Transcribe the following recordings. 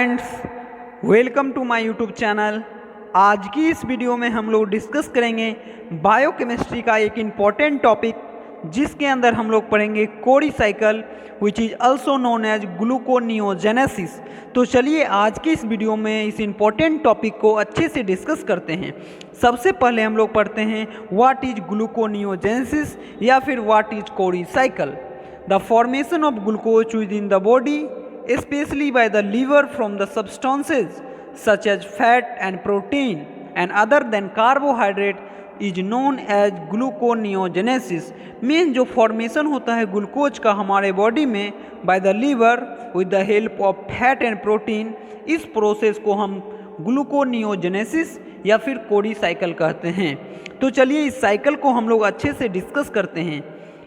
Friends, welcome to my YouTube channel. आज की इस वीडियो में हम लोग डिस्कस करेंगे बायोकेमिस्ट्री का एक इम्पॉर्टेंट टॉपिक, जिसके अंदर हम लोग पढ़ेंगे Cori cycle which is also known as gluconeogenesis. तो चलिए आज की इस वीडियो में इस इम्पॉर्टेंट टॉपिक को अच्छे से डिस्कस करते हैं। सबसे पहले हम लोग पढ़ते हैं व्हाट इज ग्लूकोनियोजेनेसिस या फिर what is Cori cycle. The formation of glucose within the body especially by the liver from the substances such as fat and protein and other than carbohydrate is known as gluconeogenesis। Mean जो formation होता है glucose का हमारे body में by the liver with the help of fat and protein, इस process को हम gluconeogenesis या फिर कोरी साइकिल कहते हैं। तो चलिए इस साइकिल को हम लोग अच्छे से डिस्कस करते हैं।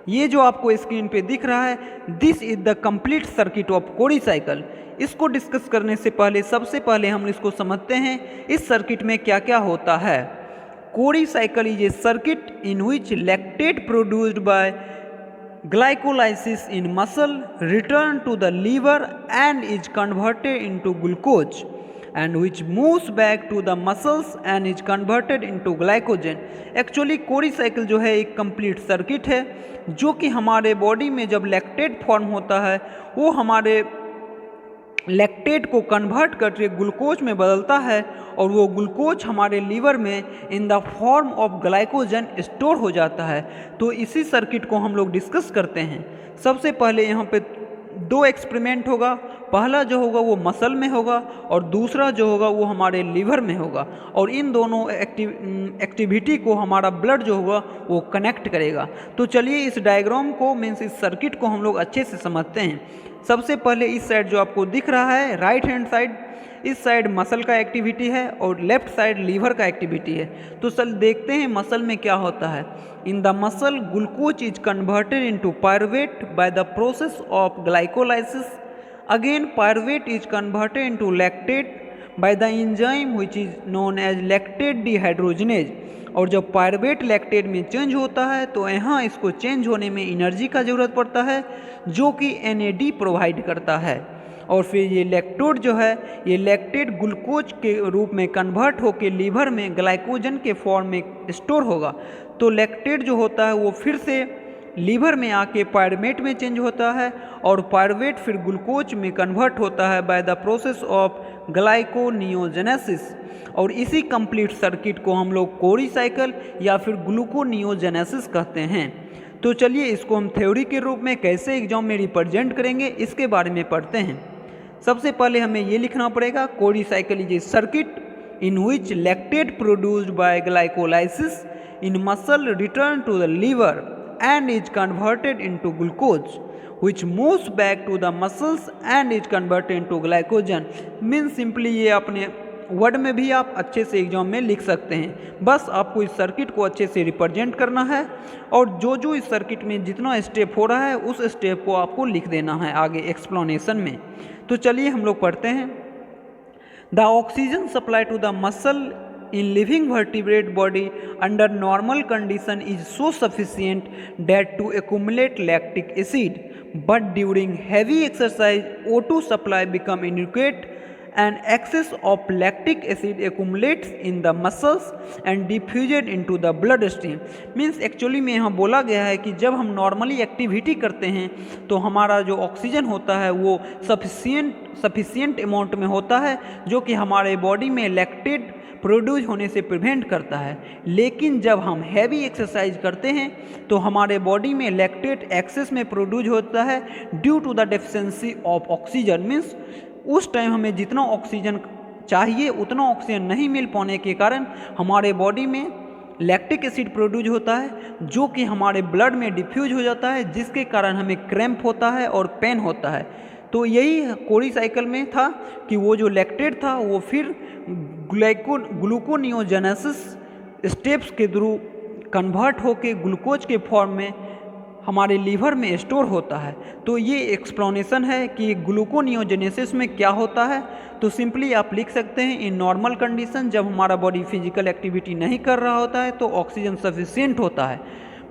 ये जो आपको स्क्रीन पे दिख रहा है, this is the complete circuit of Cori cycle. इसको डिस्कस करने से पहले सबसे पहले हम इसको समझते हैं इस सर्किट में क्या क्या होता है। Cori cycle is a circuit in which lactate produced by glycolysis in muscle return to the liver and is converted into glucose and which moves back to the muscles and is converted into glycogen। Actually Cori cycle जो है एक complete circuit है जो कि हमारे body में जब lactate form होता है वो हमारे लैक्टेट को कन्वर्ट करके ग्लूकोज में बदलता है और वो ग्लूकोज हमारे लीवर में in the form of glycogen store हो जाता है। तो इसी सर्किट को हम लोग डिस्कस करते हैं। सबसे पहले यहाँ पे दो एक्सपेरिमेंट होगा। पहला जो होगा वो मसल में होगा और दूसरा जो होगा वो हमारे लीवर में होगा, और इन दोनों एक्टिविटी को हमारा ब्लड जो होगा वो कनेक्ट करेगा। तो चलिए इस डायग्राम को मीन्स इस सर्किट को हम लोग अच्छे से समझते हैं। सबसे पहले इस साइड जो आपको दिख रहा है राइट हैंड साइड, इस साइड मसल का एक्टिविटी है और लेफ्ट साइड लीवर का एक्टिविटी है। तो चल देखते हैं मसल में क्या होता है। In the muscle glucose is converted into pyruvate by the process of glycolysis. Again pyruvate is converted into lactate by the enzyme which is known as lactate dehydrogenase. और जब पायरुवेट लैक्टेट में change होता है तो यहाँ इसको change होने में एनर्जी का ज़रूरत पड़ता है जो कि NAD प्रोवाइड करता है, और फिर ये लैक्टोज जो है ये लैक्टेट ग्लूकोज के रूप में कन्वर्ट होकर लीवर में ग्लाइकोजन के फॉर्म में स्टोर होगा। तो लैक्टेट जो होता है वो फिर से लीवर में आके पायरुवेट में चेंज होता है और पायरुवेट फिर ग्लूकोज में कन्वर्ट होता है bye the process of gluconeogenesis. और इसी कंप्लीट सर्किट को हम लोग कोरी साइकिल या फिर ग्लूकोनियोजेनेसिस कहते हैं। तो चलिए इसको हम थ्योरी के रूप में कैसे एग्जाम में रिप्रेजेंट करेंगे इसके बारे में पढ़ते हैं। सबसे पहले हमें ये लिखना पड़ेगा Cori cycle is a circuit in which lactate produced by glycolysis in muscle return to the liver and is converted into glucose which moves back to the muscles and is converted into glycogen। Mean simply ये अपने word में भी आप अच्छे से exam में लिख सकते हैं। बस आपको इस सर्किट को अच्छे से रिप्रेजेंट करना है और जो जो इस सर्किट में जितना स्टेप हो रहा है उस स्टेप को आपको लिख देना है आगे एक्सप्लेनेशन में। तो चलिए हम लोग पढ़ते हैं। The oxygen supply to the muscle in living vertebrate body under normal condition is so sufficient that to accumulate lactic acid, but during heavy exercise O2 supply become inadequate and excess of lactic acid accumulates in the muscles and diffused into the blood stream। Means actually में यहाँ बोला गया है कि जब हम normally activity करते हैं तो हमारा जो ऑक्सीजन होता है वो सफिशिएंट अमाउंट में होता है जो कि हमारे बॉडी में लैक्टेट प्रोड्यूस होने से प्रिवेंट करता है। लेकिन जब हम हैवी एक्सरसाइज करते हैं तो हमारे बॉडी में लैक्टेट एक्सेस में प्रोड्यूस होता है due to the deficiency of oxygen. Means उस टाइम हमें जितना ऑक्सीजन चाहिए उतना ऑक्सीजन नहीं मिल पाने के कारण हमारे बॉडी में लैक्टिक एसिड प्रोड्यूस होता है जो कि हमारे ब्लड में डिफ्यूज हो जाता है, जिसके कारण हमें क्रैम्प होता है और पेन होता है। तो यही कोरी साइकिल में था कि वो जो लैक्टेट था वो फिर ग्लूकोनियोजेनेसिस स्टेप्स के थ्रू कन्वर्ट होके ग्लूकोज के फॉर्म में हमारे लीवर में स्टोर होता है। तो ये एक्सप्लेनेशन है कि ग्लूकोनियोजेनेसिस में क्या होता है। तो सिंपली आप लिख सकते हैं इन नॉर्मल कंडीशन जब हमारा बॉडी फिजिकल एक्टिविटी नहीं कर रहा होता है तो ऑक्सीजन सफिशिएंट होता है,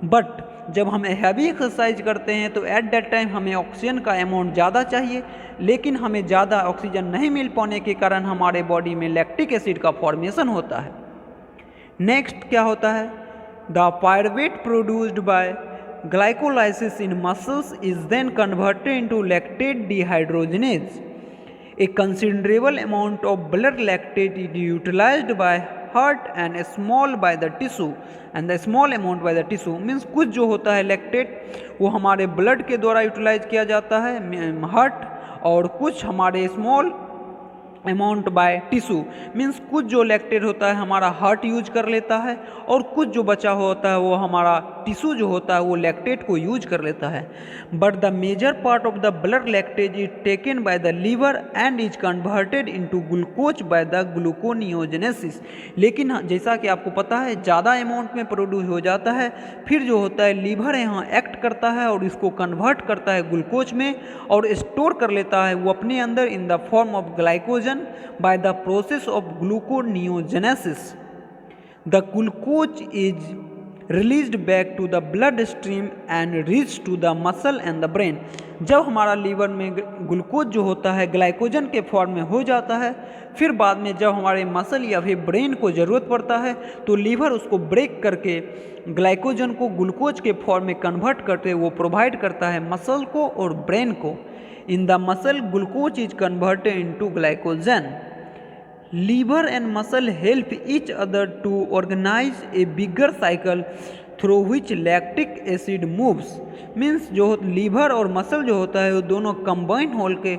बट जब हम हैवी एक्सरसाइज करते हैं तो एट दैट टाइम हमें ऑक्सीजन का अमाउंट ज़्यादा चाहिए, लेकिन हमें ज़्यादा ऑक्सीजन नहीं मिल पाने के कारण हमारे बॉडी में लैक्टिक एसिड का फॉर्मेशन होता है। नेक्स्ट क्या होता है, the pyruvate produced by glycolysis in muscles is then converted into lactate dehydrogenase. A considerable amount of blood lactate is utilized by heart and a small by the tissue, and the small amount by the tissue means कुछ जो होता है lactate वो हमारे blood के द्वारा utilise किया जाता है हार्ट, और कुछ हमारे small amount by tissue means कुछ जो लैक्टेट होता है हमारा हार्ट यूज कर लेता है, और कुछ जो बचा होता है वो हमारा टिश्यू जो होता है वो लैक्टेट को यूज कर लेता है। But the major part of the blood lactase is taken by the liver and is converted into glucose by the gluconeogenesis. लेकिन जैसा कि आपको पता है ज़्यादा अमाउंट में प्रोड्यूस हो जाता है, फिर जो होता है लीवर यहाँ एक्ट करता है और इसको कन्वर्ट करता है ग्लूकोज में और स्टोर कर लेता है वो अपने अंदर in the form of glycogen by the process of gluconeogenesis. The glucose is released back to the blood stream and reach to the muscle and the brain. जब हमारा लीवर में ग्लूकोज जो होता है ग्लाइकोजन के फॉर्म में हो जाता है, फिर बाद में जब हमारे मसल या फिर ब्रेन को ज़रूरत पड़ता है तो लीवर उसको ब्रेक करके ग्लाइकोजन को ग्लूकोज के फॉर्म में कन्वर्ट करके वो प्रोवाइड करता है मसल को और ब्रेन को। In the muscle, glucose is converted into glycogen. Liver and muscle help each other to organize a bigger cycle through which lactic acid moves. Means जो लीवर और मसल जो होता है वो दोनों कंबाइन होल के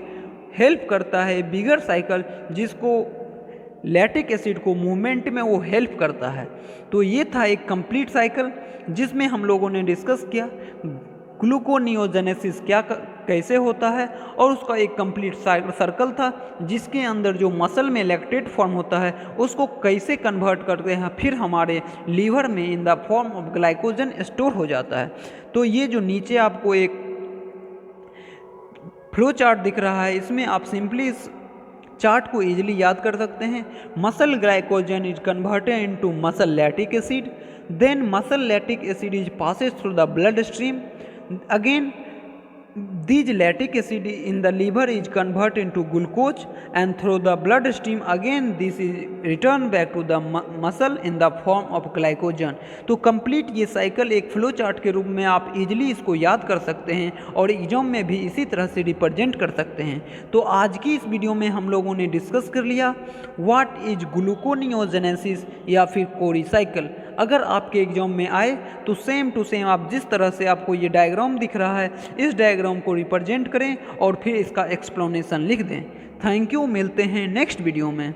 हेल्प करता है बिगर साइकिल जिसको लैक्टिक एसिड को मूवमेंट में वो हेल्प करता है। तो ये था एक कंप्लीट साइकिल जिसमें हम लोगों ने डिस्कस किया ग्लूकोनियोजेनेसिस कैसे होता है, और उसका एक कंप्लीट सर्कल था जिसके अंदर जो मसल में लैक्टेट फॉर्म होता है उसको कैसे कन्वर्ट करते हैं, फिर हमारे लीवर में in the form of glycogen store हो जाता है। तो ये जो नीचे आपको एक फ्लो चार्ट दिख रहा है इसमें आप सिंपली इस चार्ट को इजीली याद कर सकते हैं। Muscle glycogen is converted into muscle lactic acid, then muscle lactic acid is passes through the blood stream, again these lactic acid in the liver is converted into glucose and through the blood stream again this is returned back to the muscle in the form of glycogen। तो complete ये cycle एक flow chart के रूप में आप easily इसको याद कर सकते हैं और एग्जाम में भी इसी तरह से रिप्रेजेंट कर सकते हैं। तो आज की इस वीडियो में हम लोगों ने डिस्कस कर लिया व्हाट इज ग्लूकोनियोजेनेसिस या फिर कोरी साइकिल। अगर आपके एग्जाम में आए तो सेम टू सेम आप जिस तरह से आपको ये डायग्राम दिख रहा है इस डायग्राम को रिप्रेजेंट करें और फिर इसका एक्सप्लेनेशन लिख दें। थैंक यू, मिलते हैं नेक्स्ट वीडियो में।